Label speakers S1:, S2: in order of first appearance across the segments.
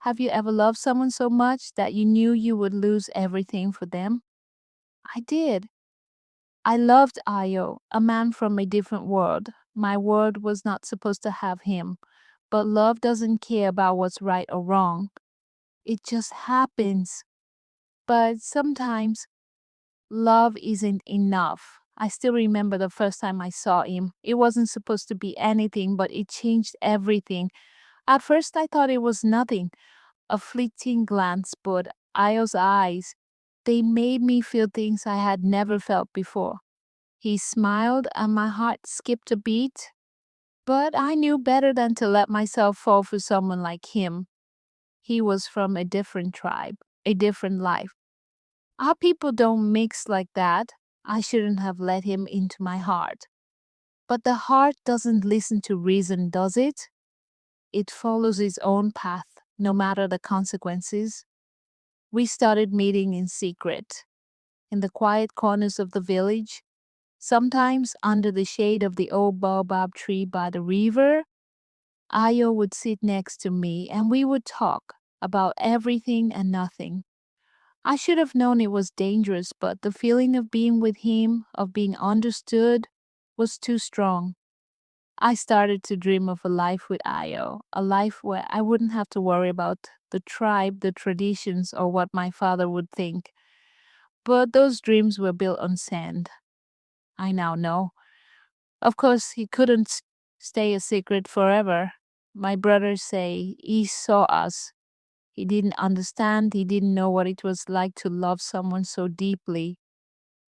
S1: Have you ever loved someone so much that you knew you would lose everything for them? I did. I loved Ayo, a man from a different world. My world was not supposed to have him. But love doesn't care about what's right or wrong. It just happens. But sometimes love isn't enough. I still remember the first time I saw him. It wasn't supposed to be anything, but it changed everything. At first, I thought it was nothing, a fleeting glance, but Ayo's eyes, they made me feel things I had never felt before. He smiled and my heart skipped a beat, but I knew better than to let myself fall for someone like him. He was from a different tribe, a different life. Our people don't mix like that. I shouldn't have let him into my heart. But the heart doesn't listen to reason, does it? It follows its own path, no matter the consequences. We started meeting in secret, in the quiet corners of the village, sometimes under the shade of the old baobab tree by the river. Ayo would sit next to me and we would talk about everything and nothing. I should have known it was dangerous, but the feeling of being with him, of being understood, was too strong. I started to dream of a life with Ayo, a life where I wouldn't have to worry about the tribe, the traditions, or what my father would think. But those dreams were built on sand. I now know. Of course, he couldn't stay a secret forever. My brothers say he saw us. He didn't understand, he didn't know what it was like to love someone so deeply.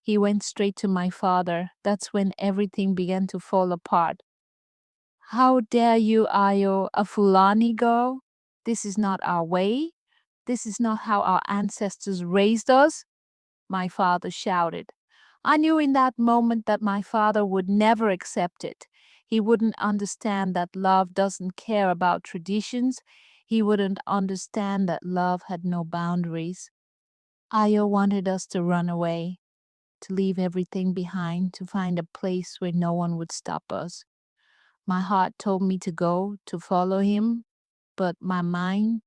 S1: He went straight to my father. That's when everything began to fall apart. How dare you, Ayo, a Fulani girl? This is not our way. This is not how our ancestors raised us, my father shouted. I knew in that moment that my father would never accept it. He wouldn't understand that love doesn't care about traditions. He wouldn't understand that love had no boundaries. Ayo wanted us to run away, to leave everything behind, to find a place where no one would stop us. My heart told me to go, to follow him, but my mind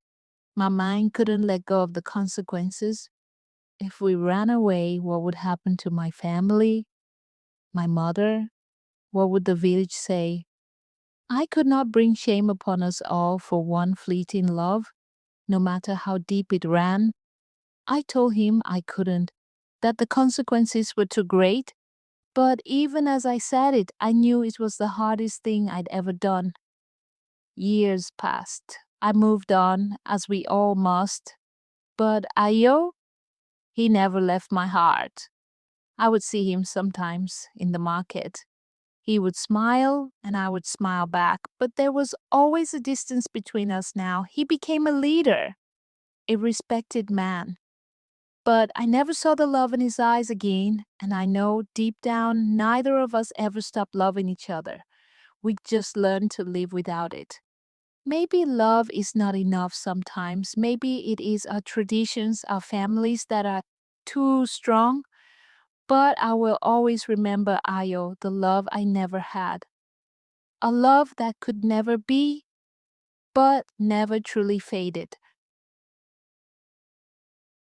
S1: couldn't let go of the consequences. If we ran away, what would happen to my family, my mother? What would the village say? I could not bring shame upon us all for one fleeting love, no matter how deep it ran. I told him I couldn't, that the consequences were too great. But even as I said it, I knew it was the hardest thing I'd ever done. Years passed. I moved on, as we all must. But Ayo, he never left my heart. I would see him sometimes in the market. He would smile and I would smile back, but there was always a distance between us now. He became a leader, a respected man. But I never saw the love in his eyes again, and I know deep down neither of us ever stopped loving each other. We just learned to live without it. Maybe love is not enough sometimes. Maybe it is our traditions, our families that are too strong. But I will always remember Ayo, the love I never had. A love that could never be, but never truly faded.